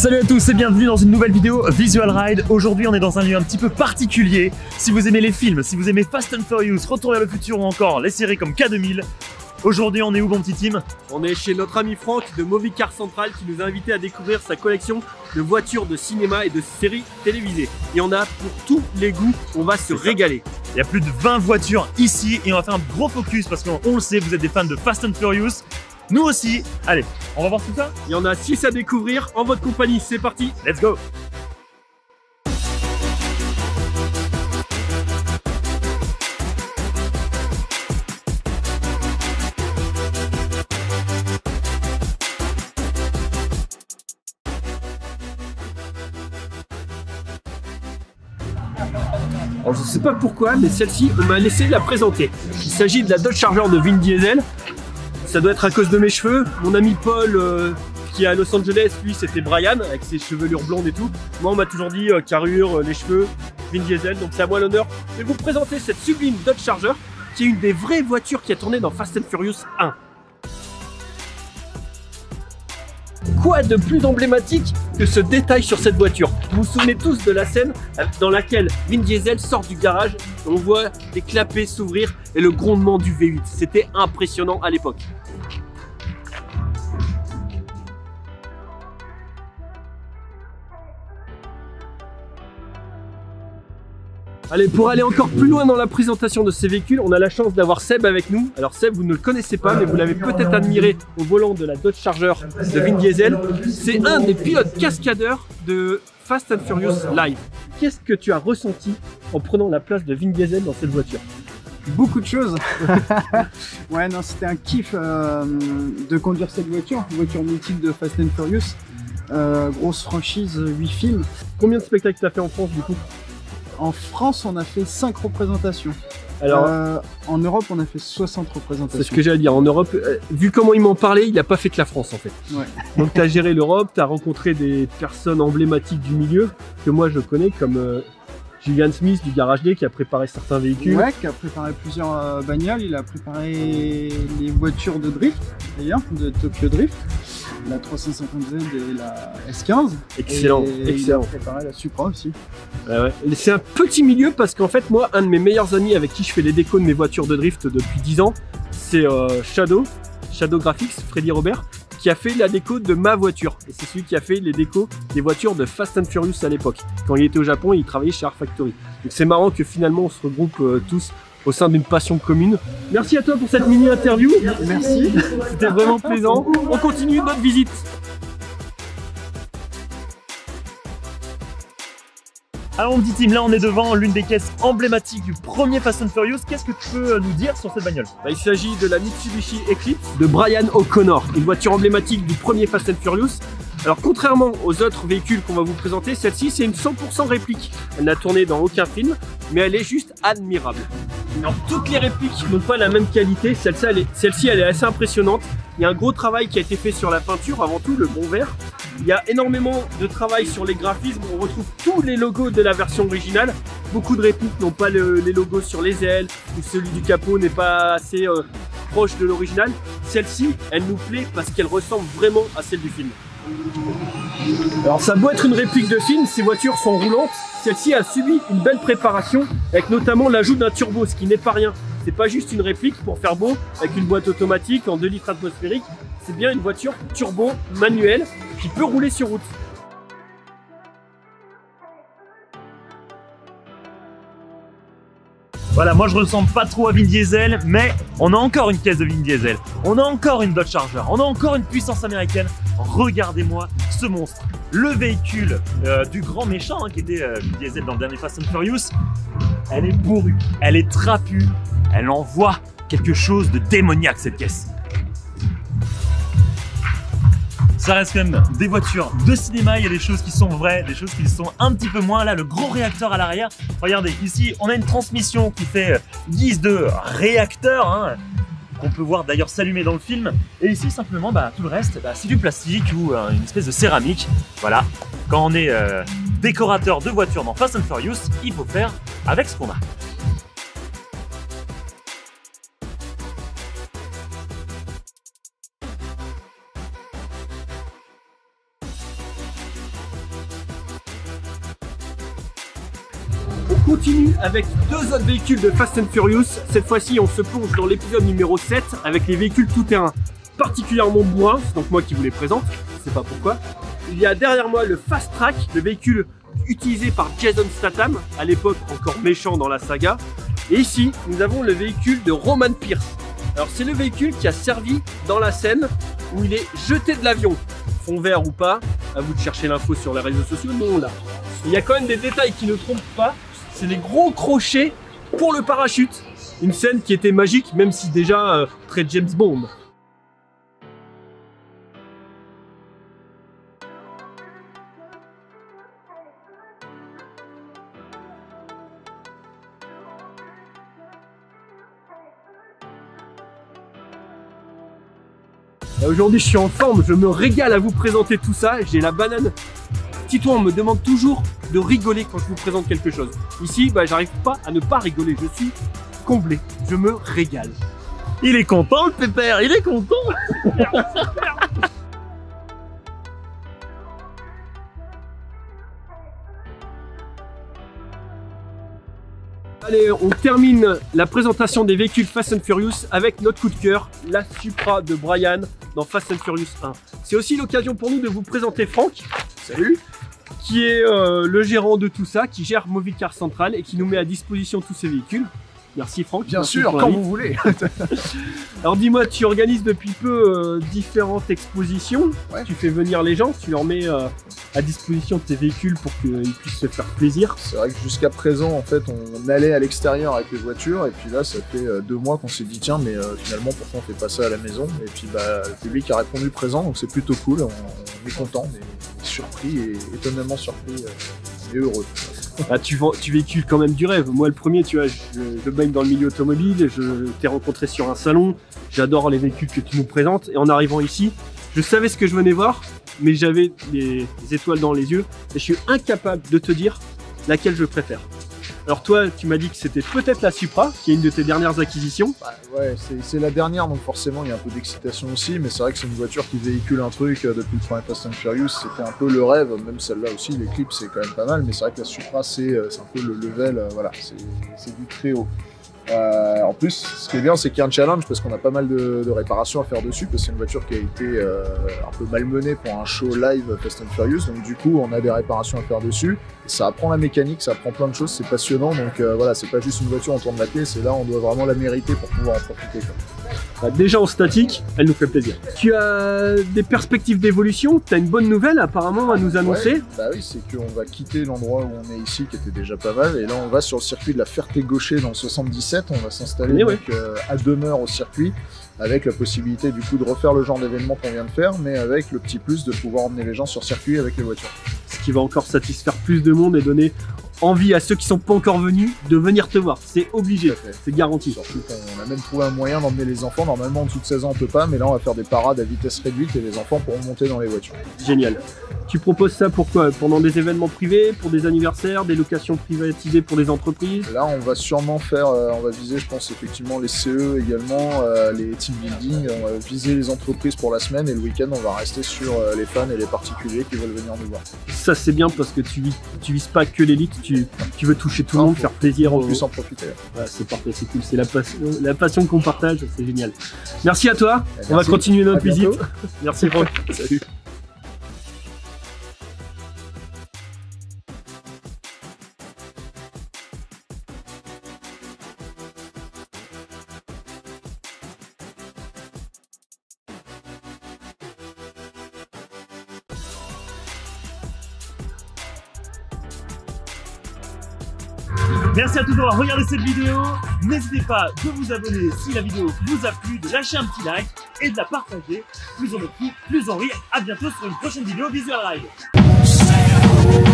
Salut à tous et bienvenue dans une nouvelle vidéo Visual Ride. Aujourd'hui on est dans un lieu un petit peu particulier. Si vous aimez les films, si vous aimez Fast and Furious, Retour vers le futur ou encore les séries comme K2000, aujourd'hui on est où mon petit team? On est chez notre ami Franck de Movie Car Central qui nous a invités à découvrir sa collection de voitures de cinéma et de séries télévisées. Il y en a pour tous les goûts, on va se régaler. Il y a plus de 20 voitures ici et on va faire un gros focus parce qu'on le sait, vous êtes des fans de Fast and Furious. Nous aussi. Allez, on va voir tout ça? Il y en a 6 à découvrir en votre compagnie, c'est parti. Let's go! Alors je sais pas pourquoi, mais celle-ci, on m'a laissé la présenter. Il s'agit de la Dodge Charger de Vin Diesel. Ça doit être à cause de mes cheveux. Mon ami Paul, qui est à Los Angeles, lui c'était Brian, avec ses chevelures blondes et tout. Moi on m'a toujours dit carrure, les cheveux, Vin Diesel, donc c'est à moi l'honneur de vous présenter cette sublime Dodge Charger, qui est une des vraies voitures qui a tourné dans Fast and Furious 1. Quoi de plus emblématique que ce détail sur cette voiture? Vous vous souvenez tous de la scène dans laquelle Vin Diesel sort du garage, on voit des clapets s'ouvrir et le grondement du V8. C'était impressionnant à l'époque. Allez, pour aller encore plus loin dans la présentation de ces véhicules, on a la chance d'avoir Seb avec nous. Alors Seb, vous ne le connaissez pas, mais vous l'avez peut-être admiré au volant de la Dodge Charger de Vin Diesel. C'est un des pilotes cascadeurs de Fast and Furious Live. Qu'est-ce que tu as ressenti en prenant la place de Vin Diesel dans cette voiture? Beaucoup de choses. Ouais, non, c'était un kiff de conduire cette voiture, une voiture mythique de Fast and Furious. Grosse franchise, 8 films. Combien de spectacles tu as fait en France du coup? En France, on a fait 5 représentations. Alors, en Europe, on a fait 60 représentations. C'est ce que j'allais dire. En Europe, vu comment il m'en parlait, il n'a pas fait que la France en fait. Ouais. Donc tu as géré l'Europe, tu as rencontré des personnes emblématiques du milieu que moi je connais, comme Julian Smith du Garage D qui a préparé certains véhicules. Ouais, qui a préparé plusieurs bagnoles. Il a préparé les voitures de drift, d'ailleurs, de Tokyo Drift. La 350Z et la S15. Excellent, et excellent. Il a préparé la Supra aussi. Ouais. C'est un petit milieu parce qu'en fait, moi, un de mes meilleurs amis avec qui je fais les décos de mes voitures de drift depuis 10 ans, c'est Shadow Graphics, Freddy Robert, qui a fait la déco de ma voiture. Et c'est celui qui a fait les décos des voitures de Fast and Furious à l'époque. Quand il était au Japon, il travaillait chez Art Factory. Donc c'est marrant que finalement on se regroupe tous au sein d'une passion commune. Merci à toi pour cette mini interview. Merci. C'était vraiment plaisant. On continue notre visite. Alors mon petit team, là on est devant l'une des caisses emblématiques du premier Fast and Furious. Qu'est-ce que tu peux nous dire sur cette bagnole? Il s'agit de la Mitsubishi Eclipse de Brian O'Connor, une voiture emblématique du premier Fast and Furious. Alors contrairement aux autres véhicules qu'on va vous présenter, celle-ci c'est une 100% réplique. Elle n'a tourné dans aucun film, mais elle est juste admirable. Alors toutes les répliques n'ont pas la même qualité, celle-ci elle est assez impressionnante. Il y a un gros travail qui a été fait sur la peinture, avant tout le bon vert. Il y a énormément de travail sur les graphismes, on retrouve tous les logos de la version originale. Beaucoup de répliques n'ont pas les logos sur les ailes, ou celui du capot n'est pas assez proche de l'original. Celle-ci, elle nous plaît parce qu'elle ressemble vraiment à celle du film. Alors ça a beau être une réplique de film, ces voitures sont roulantes. Celle-ci a subi une belle préparation avec notamment l'ajout d'un turbo, ce qui n'est pas rien. C'est pas juste une réplique pour faire beau avec une boîte automatique en 2 litres atmosphériques. C'est bien une voiture turbo manuelle qui peut rouler sur route. Voilà, moi je ressemble pas trop à Vin Diesel, mais on a encore une caisse de Vin Diesel. On a encore une Dodge Charger, on a encore une puissance américaine. Regardez-moi ce monstre. Le véhicule du grand méchant qui était Vin Diesel dans le dernier Fast and Furious. Elle est bourrue, elle est trapue, elle envoie quelque chose de démoniaque cette caisse. Ça reste quand même des voitures de cinéma, il y a des choses qui sont vraies, des choses qui sont un petit peu moins. Là, le gros réacteur à l'arrière, regardez, ici, on a une transmission qui fait guise de réacteur, qu'on peut voir d'ailleurs s'allumer dans le film. Et ici, simplement, tout le reste, c'est du plastique ou une espèce de céramique. Voilà, quand on est décorateur de voitures dans Fast and Furious, il faut faire avec ce qu'on a. continue avec deux autres véhicules de Fast and Furious. Cette fois-ci, on se plonge dans l'épisode numéro 7 avec les véhicules tout-terrain, particulièrement bourrins, c'est donc moi qui vous les présente, je sais pas pourquoi. Il y a derrière moi le Fast Track, le véhicule utilisé par Jason Statham, à l'époque encore méchant dans la saga. Et ici, nous avons le véhicule de Roman Pierce. Alors c'est le véhicule qui a servi dans la scène où il est jeté de l'avion. Fond vert ou pas, à vous de chercher l'info sur les réseaux sociaux, nous on l'a. Il y a quand même des détails qui ne trompent pas, c'est les gros crochets pour le parachute. Une scène qui était magique, même si déjà très James Bond. Aujourd'hui je suis en forme, je me régale à vous présenter tout ça, j'ai la banane. Titouan me demande toujours de rigoler quand je vous présente quelque chose. Ici, bah, j'arrive pas à ne pas rigoler, je suis comblé, je me régale. Il est content le pépère, il est content. Allez, on termine la présentation des véhicules Fast and Furious avec notre coup de cœur, la Supra de Brian dans Fast and Furious 1. C'est aussi l'occasion pour nous de vous présenter Franck, salut, qui est le gérant de tout ça, qui gère Movicar Central et qui nous met à disposition tous ces véhicules. Merci Franck. Bien sûr, quand vous voulez. Alors dis-moi, tu organises depuis peu différentes expositions, ouais. Tu fais venir les gens, tu leur mets à disposition tes véhicules pour qu'ils puissent se faire plaisir. C'est vrai que jusqu'à présent, en fait, on allait à l'extérieur avec les voitures, et puis là, ça fait 2 mois qu'on s'est dit tiens, mais finalement, pourquoi on fait pas ça à la maison? Et puis bah, le public a répondu présent, donc c'est plutôt cool, on est content, mais surpris et étonnamment surpris et heureux. Ah, tu véhicules quand même du rêve. Moi le premier, tu vois, je baigne dans le milieu automobile, je t'ai rencontré sur un salon, j'adore les véhicules que tu nous présentes, et en arrivant ici, je savais ce que je venais voir, mais j'avais des étoiles dans les yeux, et je suis incapable de te dire laquelle je préfère. Alors toi, tu m'as dit que c'était peut-être la Supra, qui est une de tes dernières acquisitions. Bah, ouais, c'est la dernière, donc forcément il y a un peu d'excitation aussi, mais c'est vrai que c'est une voiture qui véhicule un truc depuis le premier Fast and Furious, c'était un peu le rêve, même celle-là aussi, les clips c'est quand même pas mal, mais c'est vrai que la Supra c'est un peu le level, voilà, c'est du très haut. En plus, ce qui est bien, c'est qu'il y a un challenge parce qu'on a pas mal de réparations à faire dessus, parce que c'est une voiture qui a été un peu malmenée pour un show live Fast and Furious, donc du coup on a des réparations à faire dessus. Ça apprend la mécanique, ça apprend plein de choses, c'est passionnant, donc voilà, c'est pas juste une voiture, on tourne la clé, c'est là on doit vraiment la mériter pour pouvoir en profiter, quoi. Bah, déjà en statique, elle nous fait plaisir. Tu as des perspectives d'évolution, tu as une bonne nouvelle apparemment à nous annoncer. Ouais, bah oui, c'est qu'on va quitter l'endroit où on est ici, qui était déjà pas mal, et là on va sur le circuit de la Ferté-Gaucher dans le 77, on va s'installer à demeure au circuit, avec la possibilité du coup de refaire le genre d'événement qu'on vient de faire, mais avec le petit plus de pouvoir emmener les gens sur circuit avec les voitures. Ce qui va encore satisfaire plus de monde et donner envie à ceux qui sont pas encore venus de venir te voir. C'est obligé, c'est garanti. Surtout qu'on a même trouvé un moyen d'emmener les enfants. Normalement en dessous de 16 ans on peut pas, mais là on va faire des parades à vitesse réduite et les enfants pourront monter dans les voitures. Génial. Tu proposes ça pour quoi? Pendant des événements privés, pour des anniversaires, des locations privatisées pour des entreprises? Là on va sûrement faire, on va viser je pense effectivement les CE également, les team building, on va viser les entreprises pour la semaine, et le week-end on va rester sur les fans et les particuliers qui veulent venir nous voir. Ça c'est bien parce que tu vises pas que l'élite, tu veux toucher tout le monde, faire plaisir. On puisse en profiter. Ouais, c'est parfait, c'est cool, c'est la passion qu'on partage, c'est génial. Merci à toi, on va continuer notre visite. Merci Franck. Salut. Merci à tous d'avoir regardé cette vidéo. N'hésitez pas de vous abonner si la vidéo vous a plu, de lâcher un petit like et de la partager. Plus on est fou, plus on rit. À bientôt sur une prochaine vidéo Visual Ride.